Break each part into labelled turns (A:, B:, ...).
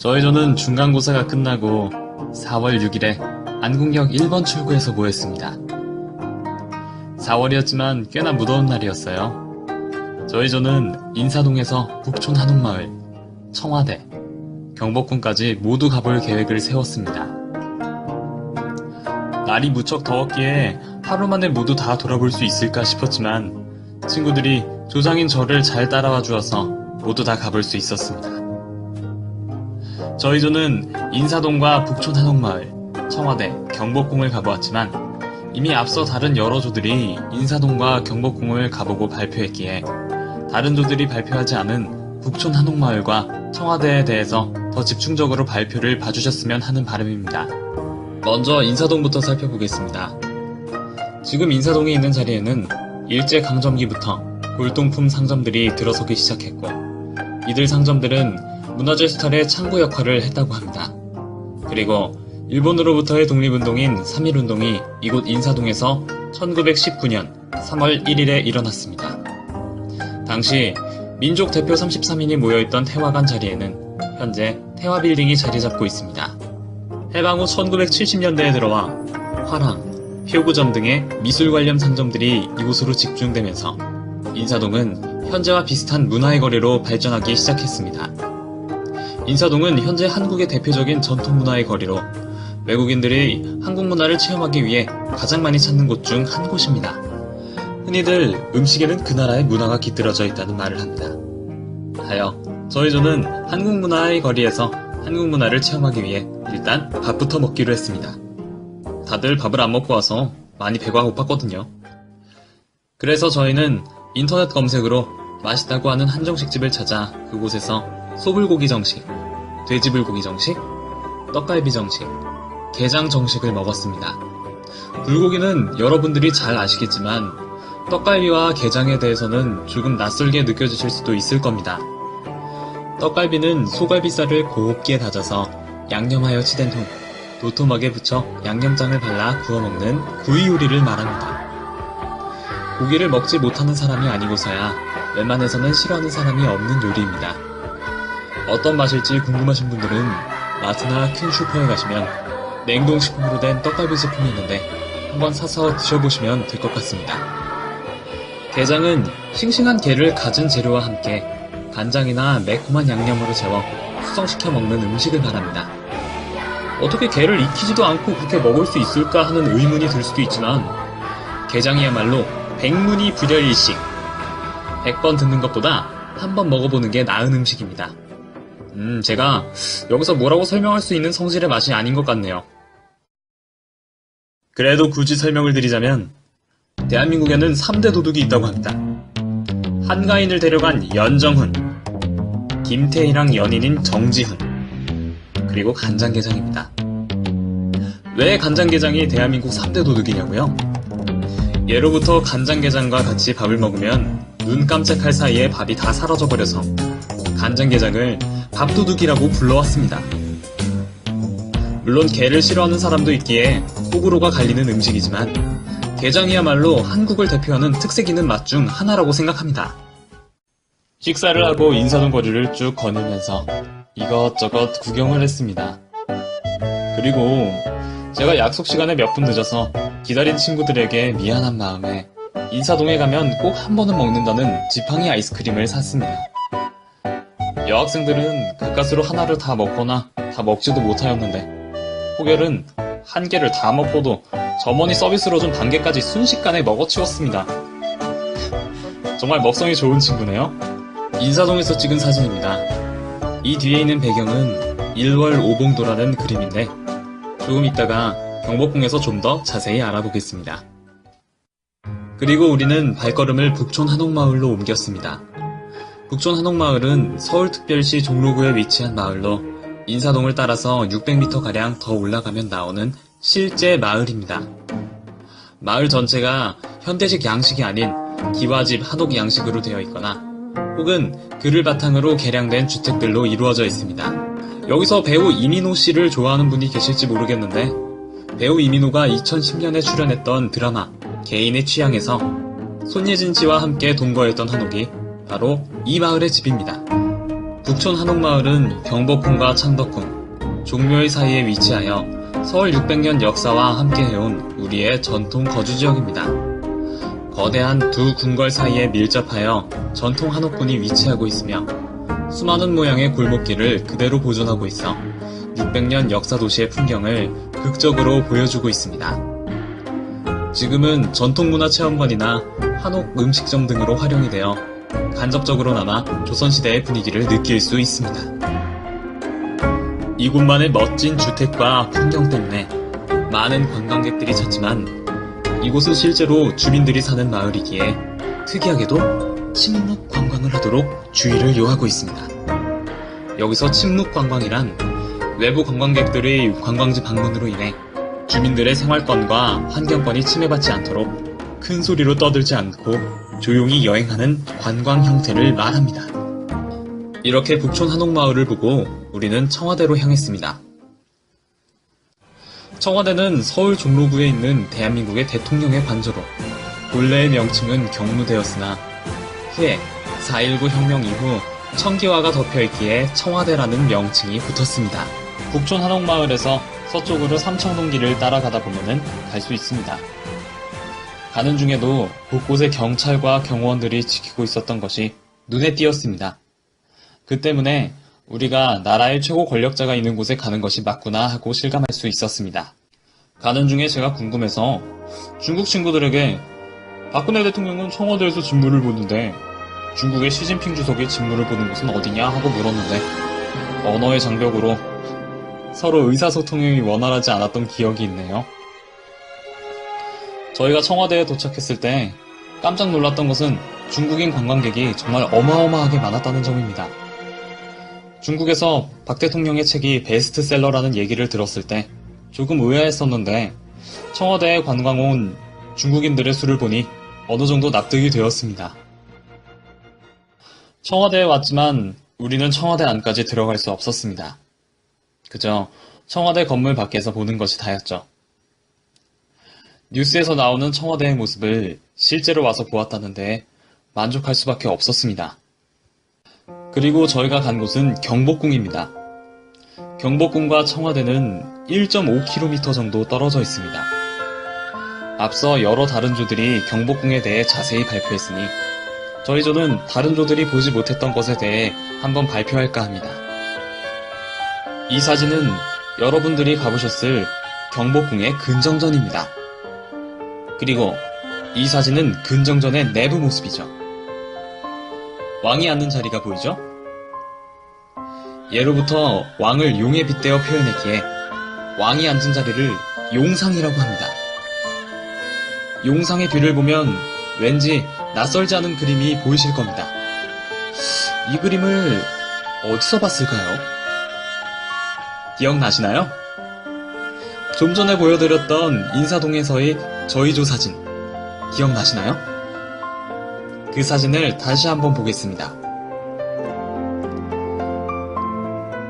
A: 저희조는 중간고사가 끝나고 4월 6일에 안국역 1번 출구에서 모였습니다. 4월이었지만 꽤나 무더운 날이었어요. 저희조는 인사동에서 북촌 한옥마을, 청와대, 경복궁까지 모두 가볼 계획을 세웠습니다. 날이 무척 더웠기에 하루 만에 모두 다 돌아볼 수 있을까 싶었지만 친구들이 조장인 저를 잘 따라와 주어서 모두 다 가볼 수 있었습니다. 저희조는 인사동과 북촌 한옥마을, 청와대, 경복궁을 가보았지만 이미 앞서 다른 여러 조들이 인사동과 경복궁을 가보고 발표했기에 다른 조들이 발표하지 않은 북촌 한옥마을과 청와대에 대해서 더 집중적으로 발표를 봐주셨으면 하는 바람입니다. 먼저 인사동부터 살펴보겠습니다. 지금 인사동에 있는 자리에는 일제강점기부터 골동품 상점들이 들어서기 시작했고 이들 상점들은 문화재 수탈의 창구 역할을 했다고 합니다. 그리고 일본으로부터의 독립운동인 3.1운동이 이곳 인사동에서 1919년 3월 1일에 일어났습니다. 당시 민족 대표 33인이 모여있던 태화관 자리에는 현재 태화빌딩이 자리잡고 있습니다. 해방 후 1970년대에 들어와 화랑, 표구점 등의 미술 관련 상점들이 이곳으로 집중되면서 인사동은 현재와 비슷한 문화의 거리로 발전하기 시작했습니다. 인사동은 현재 한국의 대표적인 전통 문화의 거리로 외국인들이 한국 문화를 체험하기 위해 가장 많이 찾는 곳 중 한 곳입니다. 흔히들 음식에는 그 나라의 문화가 깃들어져 있다는 말을 합니다. 하여 저희조는 한국 문화의 거리에서 한국 문화를 체험하기 위해 일단 밥부터 먹기로 했습니다. 다들 밥을 안 먹고 와서 많이 배가 고팠거든요. 그래서 저희는 인터넷 검색으로 맛있다고 하는 한정식집을 찾아 그곳에서 소불고기 정식, 돼지불고기 정식, 떡갈비 정식, 게장 정식을 먹었습니다. 불고기는 여러분들이 잘 아시겠지만 떡갈비와 게장에 대해서는 조금 낯설게 느껴지실 수도 있을 겁니다. 떡갈비는 소갈비살을 곱게 다져서 양념하여 치댄 후 도토막에 붙여 양념장을 발라 구워 먹는 구이 요리를 말합니다. 고기를 먹지 못하는 사람이 아니고서야 웬만해서는 싫어하는 사람이 없는 요리입니다. 어떤 맛일지 궁금하신 분들은 마트나 큰 슈퍼에 가시면 냉동식품으로 된 떡갈비 제품이 있는데 한번 사서 드셔보시면 될 것 같습니다. 게장은 싱싱한 게를 갖은 재료와 함께 간장이나 매콤한 양념으로 재워 숙성시켜 먹는 음식을 말합니다. 어떻게 게를 익히지도 않고 그렇게 먹을 수 있을까 하는 의문이 들 수도 있지만 게장이야말로 백문이 불여일식, 100번 듣는 것보다 한 번 먹어보는 게 나은 음식입니다. 제가 여기서 뭐라고 설명할 수 있는 성질의 맛이 아닌 것 같네요. 그래도 굳이 설명을 드리자면 대한민국에는 3대 도둑이 있다고 합니다. 한가인을 데려간 연정훈, 김태희랑 연인인 정지훈, 그리고 간장게장입니다. 왜 간장게장이 대한민국 3대 도둑이냐고요? 예로부터 간장게장과 같이 밥을 먹으면 눈 깜짝할 사이에 밥이 다 사라져버려서 간장게장을 밥도둑이라고 불러왔습니다. 물론 게를 싫어하는 사람도 있기에 호불호가 갈리는 음식이지만 게장이야말로 한국을 대표하는 특색 있는 맛 중 하나라고 생각합니다. 식사를 하고 인사동 거리를 쭉 거닐면서 이것저것 구경을 했습니다. 그리고 제가 약속 시간에 몇 분 늦어서 기다린 친구들에게 미안한 마음에 인사동에 가면 꼭 한 번은 먹는다는 지팡이 아이스크림을 샀습니다. 여학생들은 가까스로 하나를 다 먹거나 다 먹지도 못하였는데 호결은 한 개를 다 먹고도 점원이 서비스로 준 반 개까지 순식간에 먹어치웠습니다. 정말 먹성이 좋은 친구네요. 인사동에서 찍은 사진입니다. 이 뒤에 있는 배경은 일월 오봉도라는 그림인데 조금 있다가 경복궁에서 좀 더 자세히 알아보겠습니다. 그리고 우리는 발걸음을 북촌 한옥마을로 옮겼습니다. 북촌 한옥마을은 서울특별시 종로구에 위치한 마을로 인사동을 따라서 600m가량 더 올라가면 나오는 실제 마을입니다. 마을 전체가 현대식 양식이 아닌 기와집 한옥 양식으로 되어 있거나 혹은 그를 바탕으로 개량된 주택들로 이루어져 있습니다. 여기서 배우 이민호 씨를 좋아하는 분이 계실지 모르겠는데 배우 이민호가 2010년에 출연했던 드라마 개인의 취향에서 손예진 씨와 함께 동거했던 한옥이 바로 이 마을의 집입니다. 북촌 한옥마을은 경복궁과 창덕궁, 종묘의 사이에 위치하여 서울 600년 역사와 함께해온 우리의 전통 거주지역입니다. 거대한 두 궁궐 사이에 밀접하여 전통 한옥군이 위치하고 있으며 수많은 모양의 골목길을 그대로 보존하고 있어 600년 역사 도시의 풍경을 극적으로 보여주고 있습니다. 지금은 전통문화체험관이나 한옥 음식점 등으로 활용이 되어 간접적으로나마 조선시대의 분위기를 느낄 수 있습니다. 이곳만의 멋진 주택과 풍경 때문에 많은 관광객들이 찾지만 이곳은 실제로 주민들이 사는 마을이기에 특이하게도 침묵 관광을 하도록 주의를 요하고 있습니다. 여기서 침묵 관광이란 외부 관광객들의 관광지 방문으로 인해 주민들의 생활권과 환경권이 침해받지 않도록 큰 소리로 떠들지 않고 조용히 여행하는 관광 형태를 말합니다. 이렇게 북촌 한옥마을을 보고 우리는 청와대로 향했습니다. 청와대는 서울 종로구에 있는 대한민국의 대통령의 관저로 본래의 명칭은 경무대였으나 후에 4.19 혁명 이후 청기화가 덮여있기에 청와대라는 명칭이 붙었습니다. 북촌 한옥마을에서 서쪽으로 삼청동길을 따라가다 보면은 갈 수 있습니다. 가는 중에도 곳곳에 경찰과 경호원들이 지키고 있었던 것이 눈에 띄었습니다. 그 때문에 우리가 나라의 최고 권력자가 있는 곳에 가는 것이 맞구나 하고 실감할 수 있었습니다. 가는 중에 제가 궁금해서 중국 친구들에게 박근혜 대통령은 청와대에서 진무를 보는데 중국의 시진핑 주석이 진무를 보는 곳은 어디냐 하고 물었는데 언어의 장벽으로 서로 의사소통이 원활하지 않았던 기억이 있네요. 저희가 청와대에 도착했을 때 깜짝 놀랐던 것은 중국인 관광객이 정말 어마어마하게 많았다는 점입니다. 중국에서 박 대통령의 책이 베스트셀러라는 얘기를 들었을 때 조금 의아했었는데 청와대에 관광 온 중국인들의 수를 보니 어느 정도 납득이 되었습니다. 청와대에 왔지만 우리는 청와대 안까지 들어갈 수 없었습니다. 그저 청와대 건물 밖에서 보는 것이 다였죠. 뉴스에서 나오는 청와대의 모습을 실제로 와서 보았다는데 만족할 수밖에 없었습니다. 그리고 저희가 간 곳은 경복궁입니다. 경복궁과 청와대는 1.5km 정도 떨어져 있습니다. 앞서 여러 다른 조들이 경복궁에 대해 자세히 발표했으니 저희 조는 다른 조들이 보지 못했던 것에 대해 한번 발표할까 합니다. 이 사진은 여러분들이 가보셨을 경복궁의 근정전입니다. 그리고 이 사진은 근정전의 내부 모습이죠. 왕이 앉는 자리가 보이죠? 예로부터 왕을 용에 빗대어 표현했기에 왕이 앉은 자리를 용상이라고 합니다. 용상의 뒤를 보면 왠지 낯설지 않은 그림이 보이실 겁니다. 이 그림을 어디서 봤을까요? 기억나시나요? 좀 전에 보여드렸던 인사동에서의 저희 조 사진 기억나시나요? 그 사진을 다시 한번 보겠습니다.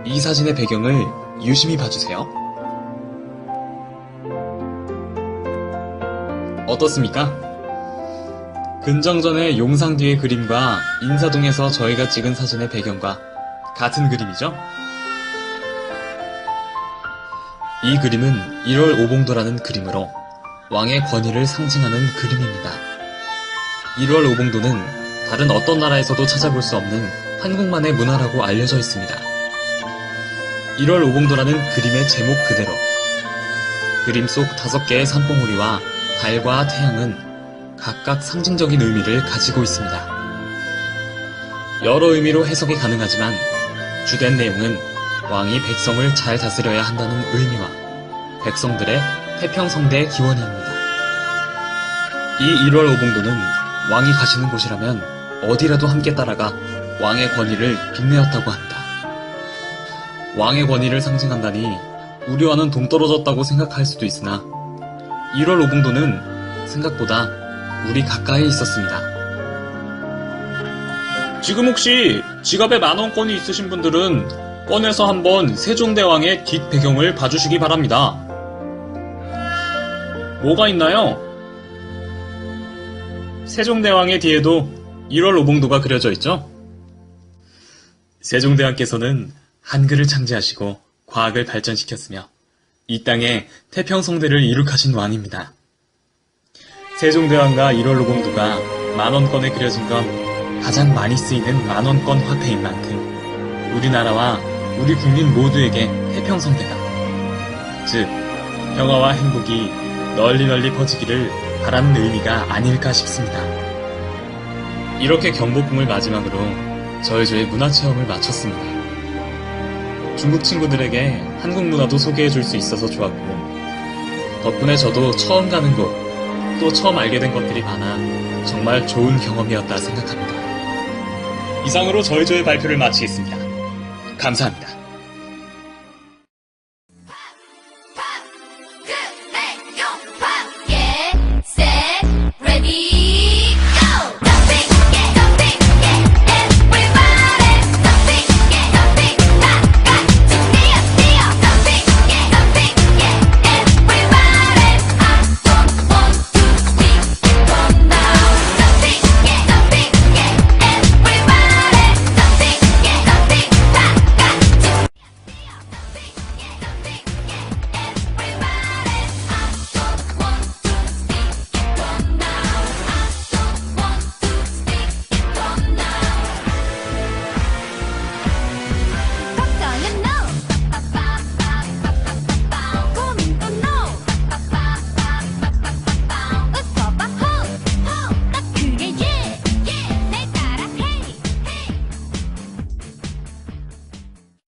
A: 이 사진의 배경을 유심히 봐주세요. 어떻습니까? 근정전의 용상 뒤의 그림과 인사동에서 저희가 찍은 사진의 배경과 같은 그림이죠? 이 그림은 1월 오봉도라는 그림으로 왕의 권위를 상징하는 그림입니다. 1월 오봉도는 다른 어떤 나라에서도 찾아볼 수 없는 한국만의 문화라고 알려져 있습니다. 1월 오봉도라는 그림의 제목 그대로 그림 속 5개의 산봉우리와 달과 태양은 각각 상징적인 의미를 가지고 있습니다. 여러 의미로 해석이 가능하지만 주된 내용은 왕이 백성을 잘 다스려야 한다는 의미와 백성들의 태평성대의 기원입니다. 이 1월 오봉도는 왕이 가시는 곳이라면 어디라도 함께 따라가 왕의 권위를 빛내었다고 합니다. 왕의 권위를 상징한다니 우리와는 동떨어졌다고 생각할 수도 있으나 1월 오봉도는 생각보다 우리 가까이에 있었습니다. 지금 혹시 지갑에 만원권이 있으신 분들은 꺼내서 한번 세종대왕의 뒷배경을 봐주시기 바랍니다. 뭐가 있나요? 세종대왕의 뒤에도 1월 오봉도가 그려져 있죠? 세종대왕께서는 한글을 창제하시고 과학을 발전시켰으며 이 땅에 태평성대를 이룩하신 왕입니다. 세종대왕과 1월 노공도가 만원권에 그려진 건 가장 많이 쓰이는 만원권 화폐인 만큼 우리나라와 우리 국민 모두에게 태평성대가, 즉 평화와 행복이 널리 널리 퍼지기를 바라는 의미가 아닐까 싶습니다. 이렇게 경복궁을 마지막으로 저희조의 문화체험을 마쳤습니다. 중국 친구들에게 한국 문화도 소개해줄 수 있어서 좋았고, 덕분에 저도 처음 가는 곳, 또 처음 알게 된 것들이 많아 정말 좋은 경험이었다 생각합니다. 이상으로 저희조의 발표를 마치겠습니다. 감사합니다.